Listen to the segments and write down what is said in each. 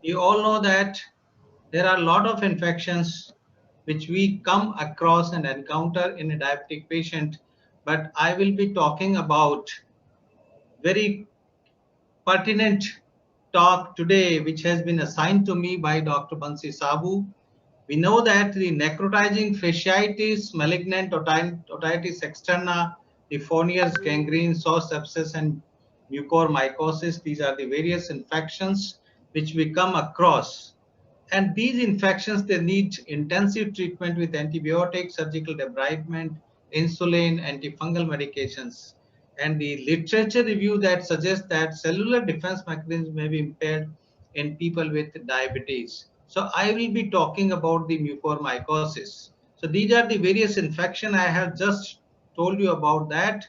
You all know that there are a lot of infections which we come across and encounter in a diabetic patient, but I will be talking about very pertinent talk today, which has been assigned to me by Dr. Bansi Sabu. We know that the necrotizing fasciitis, malignant otitis externa, the Fournier's gangrene, sauce sepsis, and mucormycosis, these are the various infections which we come across. And these infections, they need intensive treatment with antibiotics, surgical debridement, insulin, antifungal medications. And the literature review that suggests that cellular defense mechanisms may be impaired in people with diabetes. So I will be talking about the mucormycosis. So these are the various infection I have just told you about that.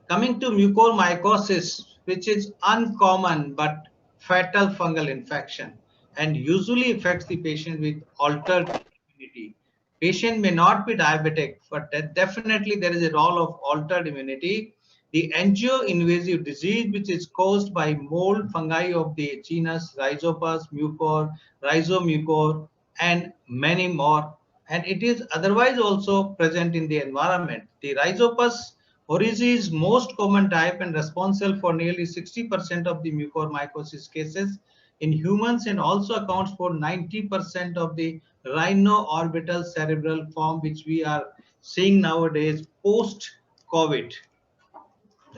Coming to mucormycosis, which is uncommon but fatal fungal infection and usually affects the patient with altered immunity. Patient may not be diabetic, but definitely there is a role of altered immunity. The angio-invasive disease, which is caused by mold fungi of the genus Rhizopus, mucor, rhizomucor, and many more. And it is otherwise also present in the environment. The Rhizopus oryzae is most common type and responsible for nearly 60% of the mucormycosis cases in humans and also accounts for 90% of the rhino-orbital cerebral form which we are seeing nowadays post-COVID.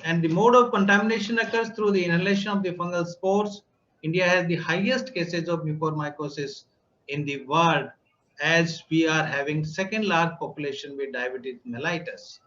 And the mode of contamination occurs through the inhalation of the fungal spores. India has the highest cases of mucormycosis in the world as we are having second large population with diabetes mellitus.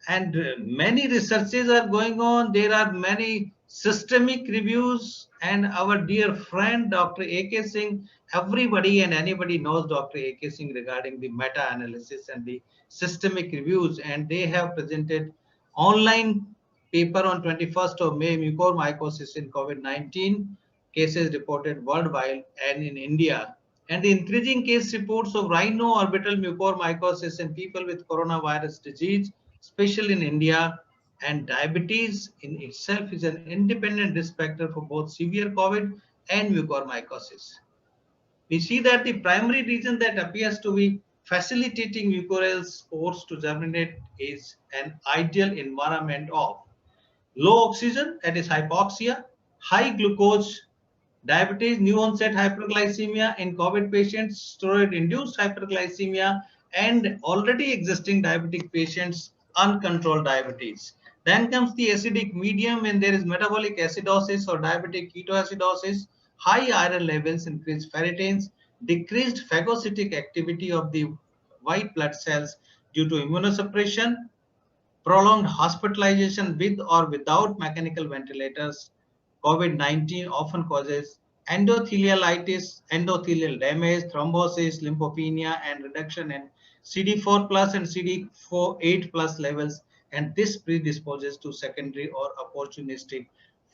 And many researches are going on. There are many systemic reviews, and our dear friend Dr. A.K. Singh, everybody and anybody knows Dr. A.K. Singh regarding the meta-analysis and the systemic reviews, and they have presented online paper on 21st of May, mucormycosis in COVID-19 cases reported worldwide and in India, and the increasing case reports of rhino-orbital mucormycosis in people with coronavirus disease, especially in India, and diabetes in itself is an independent risk factor for both severe COVID and mucormycosis. We see that the primary reason that appears to be facilitating mucorales spores to germinate is an ideal environment of low oxygen, that is hypoxia, high glucose, diabetes, new onset hyperglycemia in COVID patients, steroid induced hyperglycemia, and already existing diabetic patients, uncontrolled diabetes. Then comes the acidic medium when there is metabolic acidosis or diabetic ketoacidosis, high iron levels, increased ferritins, decreased phagocytic activity of the white blood cells due to immunosuppression, prolonged hospitalization with or without mechanical ventilators. COVID-19 often causes endothelialitis, endothelial damage, thrombosis, lymphopenia, and reduction in CD4 plus and CD4 8 plus levels, and this predisposes to secondary or opportunistic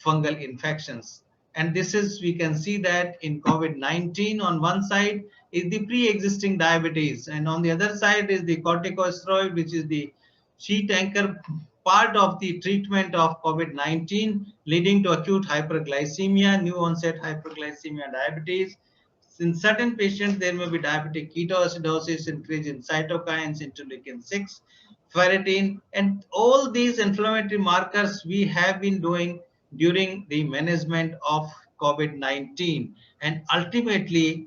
fungal infections. And this is, we can see that in COVID-19 on one side is the pre-existing diabetes, and on the other side is the corticosteroid, which is the sheet anchor part of the treatment of COVID-19, leading to acute hyperglycemia, new onset hyperglycemia, diabetes. In certain patients, there may be diabetic ketoacidosis, increase in cytokines, interleukin 6, ferritin, and all these inflammatory markers we have been doing during the management of COVID-19. And ultimately,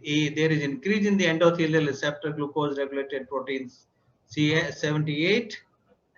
there is increase in the endothelial receptor glucose regulated proteins CA78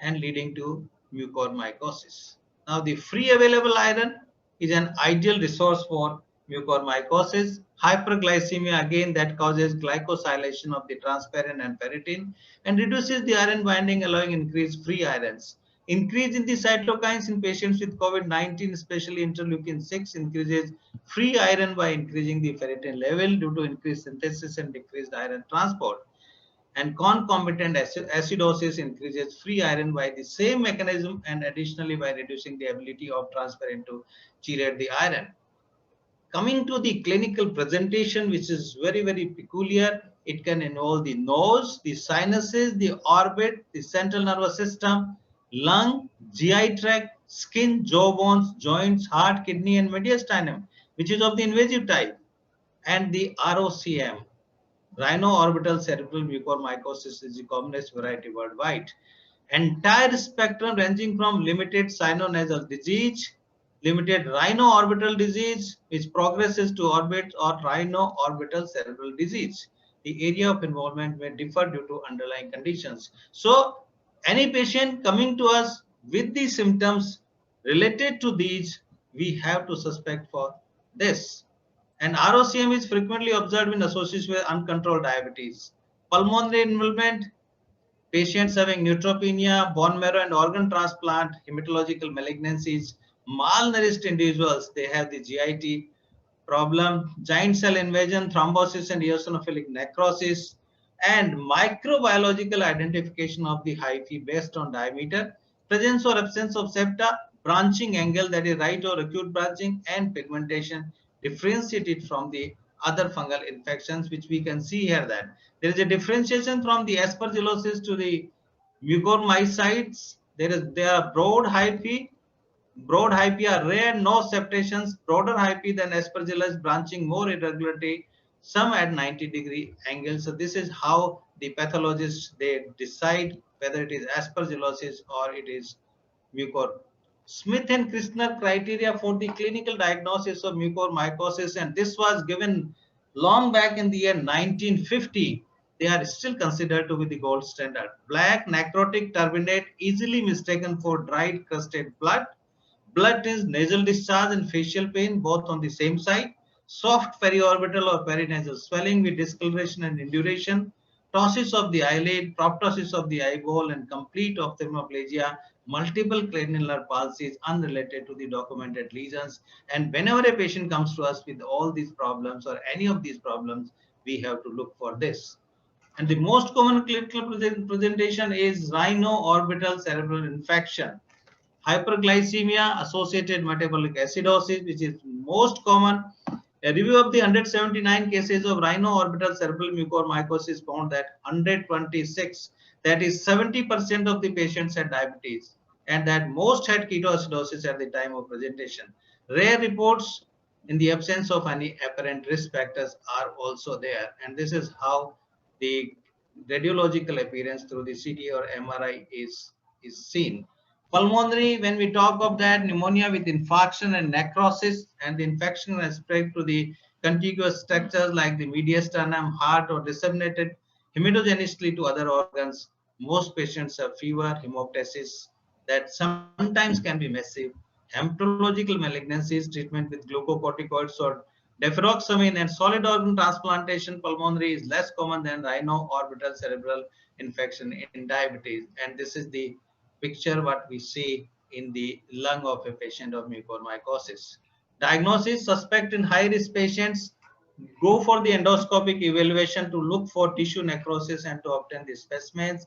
and leading to mucormycosis. Now, the free available iron is an ideal resource for mucormycosis. Hyperglycemia, again, that causes glycosylation of the transferrin and ferritin and reduces the iron binding, allowing increased free irons. Increase in the cytokines in patients with COVID-19, especially interleukin 6, increases free iron by increasing the ferritin level due to increased synthesis and decreased iron transport. And concomitant acidosis increases free iron by the same mechanism and additionally by reducing the ability of transferrin to chelate the iron. Coming to the clinical presentation, which is very, very peculiar, it can involve the nose, the sinuses, the orbit, the central nervous system, lung, GI tract, skin, jaw bones, joints, heart, kidney, and mediastinum, which is of the invasive type. And the ROCM, rhino-orbital cerebral mucormycosis, is the commonest variety worldwide. Entire spectrum ranging from limited sinonasal disease, limited rhino-orbital disease, which progresses to orbit, or rhino-orbital cerebral disease. The area of involvement may differ due to underlying conditions. So, any patient coming to us with the symptoms related to these, we have to suspect for this. And ROCM is frequently observed in association with uncontrolled diabetes. Pulmonary involvement, patients having neutropenia, bone marrow and organ transplant, hematological malignancies, malnourished individuals, they have the GIT problem, giant cell invasion, thrombosis and eosinophilic necrosis, and microbiological identification of the hyphae based on diameter, presence or absence of septa, branching angle, that is right or acute branching, and pigmentation differentiated from the other fungal infections, which we can see here that there is a differentiation from the aspergillosis to the mucormycosis. There are broad hyphae. Broad hyphae are rare, no septations, broader hyphae than aspergillus, branching more irregularly, some at 90-degree angles. So this is how the pathologists, they decide whether it is aspergillosis or it is mucor. Smith and Krishner criteria for the clinical diagnosis of mucormycosis, and this was given long back in the year 1950. They are still considered to be the gold standard. Black, necrotic, turbinate, easily mistaken for dried crusted blood. Blood is nasal discharge and facial pain both on the same side. Soft periorbital or perinasal swelling with discoloration and induration. Ptosis of the eyelid, proptosis of the eyeball, and complete ophthalmoplegia. Multiple cranial palsies unrelated to the documented lesions. And whenever a patient comes to us with all these problems or any of these problems, we have to look for this. And the most common clinical presentation is rhino-orbital cerebral infection. Hyperglycemia, associated metabolic acidosis, which is most common. A review of the 179 cases of rhino-orbital cerebral mucormycosis found that 126, that is 70% of the patients had diabetes, and that most had ketoacidosis at the time of presentation. Rare reports in the absence of any apparent risk factors are also there, and this is how the radiological appearance through the CT or MRI is seen. Pulmonary, when we talk of that, pneumonia with infarction and necrosis, and the infection has spread to the contiguous structures like the mediastinum, heart, or disseminated hematogeneously to other organs. Most patients have fever, hemoptysis that sometimes can be massive. Hematological malignancies, treatment with glucocorticoids or deferoxamine, and solid organ transplantation. Pulmonary is less common than rhino-orbital cerebral infection in diabetes, and this is the picture what we see in the lung of a patient of mucormycosis. Diagnosis: suspect in high risk patients, go for the endoscopic evaluation to look for tissue necrosis and to obtain the specimens.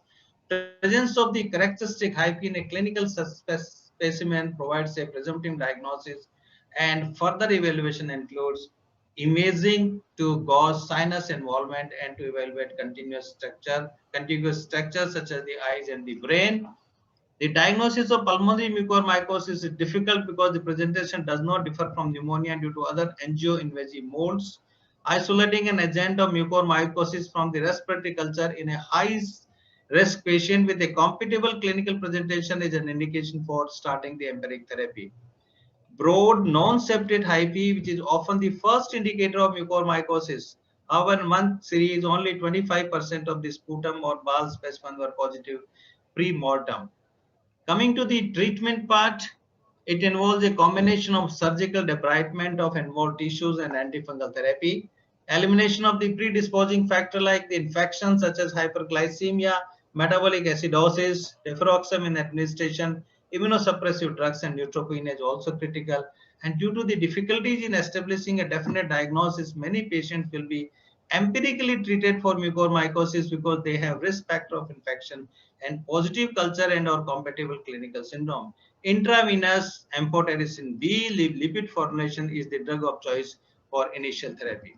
Presence of the characteristic hyphae in a clinical specimen provides a presumptive diagnosis, and further evaluation includes imaging to gauge sinus involvement and to evaluate contiguous structures such as the eyes and the brain. The diagnosis of pulmonary mucormycosis is difficult because the presentation does not differ from pneumonia due to other angio-invasive modes. Isolating an agent of mucormycosis from the respiratory culture in a high-risk patient with a compatible clinical presentation is an indication for starting the empiric therapy. Broad non-septate hyphae, which is often the first indicator of mucormycosis. However, in month series, only 25% of the sputum or bowel specimens were positive pre-mortem. Coming to the treatment part, it involves a combination of surgical debridement of involved tissues and antifungal therapy, elimination of the predisposing factor like the infections such as hyperglycemia, metabolic acidosis, deferoxamine administration, immunosuppressive drugs, and neutropenia is also critical. And due to the difficulties in establishing a definite diagnosis, many patients will be empirically treated for mucormycosis because they have risk factor of infection and positive culture and or compatible clinical syndrome. Intravenous amphotericin B lipid formulation is the drug of choice for initial therapy.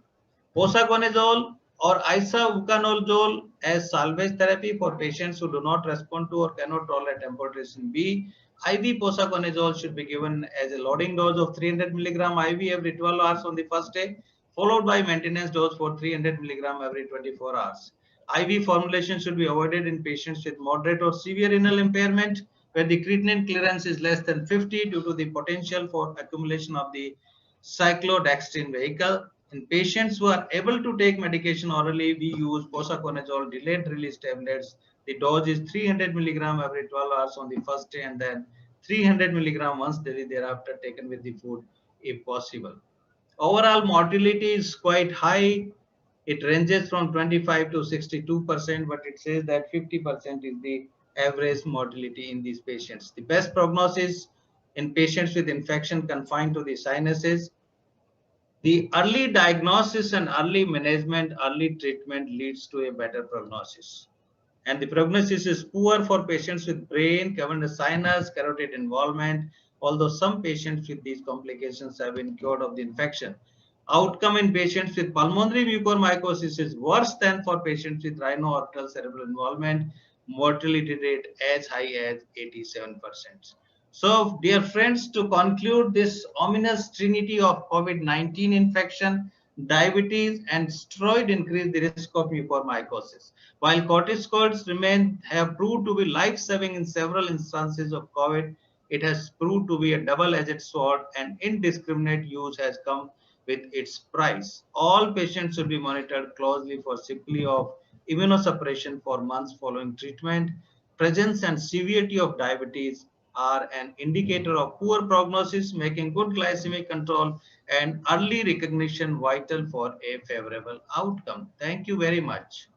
Posaconazole or isavuconazole as salvage therapy for patients who do not respond to or cannot tolerate amphotericin B. IV posaconazole should be given as a loading dose of 300 mg IV every 12 hours on the first day, followed by maintenance dose for 300 milligram every 24 hours. IV formulation should be avoided in patients with moderate or severe renal impairment, where the creatinine clearance is less than 50 due to the potential for accumulation of the cyclodextrin vehicle. In patients who are able to take medication orally, we use posaconazole delayed release tablets. The dose is 300 milligram every 12 hours on the first day and then 300 milligram once daily thereafter, taken with the food if possible. Overall mortality is quite high. It ranges from 25 to 62%, but it says that 50% is the average mortality in these patients. The best prognosis in patients with infection confined to the sinuses. The early diagnosis and early management, early treatment leads to a better prognosis. And the prognosis is poor for patients with brain, cavernous sinus, carotid involvement, although some patients with these complications have been cured of the infection. Outcome in patients with pulmonary mucormycosis is worse than for patients with rhino-orbital cerebral involvement, mortality rate as high as 87%. So, dear friends, to conclude this ominous trinity of COVID-19 infection, diabetes and steroid increase the risk of mucormycosis. While corticosteroids have proved to be life-saving in several instances of COVID, it has proved to be a double-edged sword, and indiscriminate use has come with its price. All patients should be monitored closely for sequelae of immunosuppression for months following treatment. Presence and severity of diabetes are an indicator of poor prognosis, making good glycemic control and early recognition vital for a favorable outcome. Thank you very much.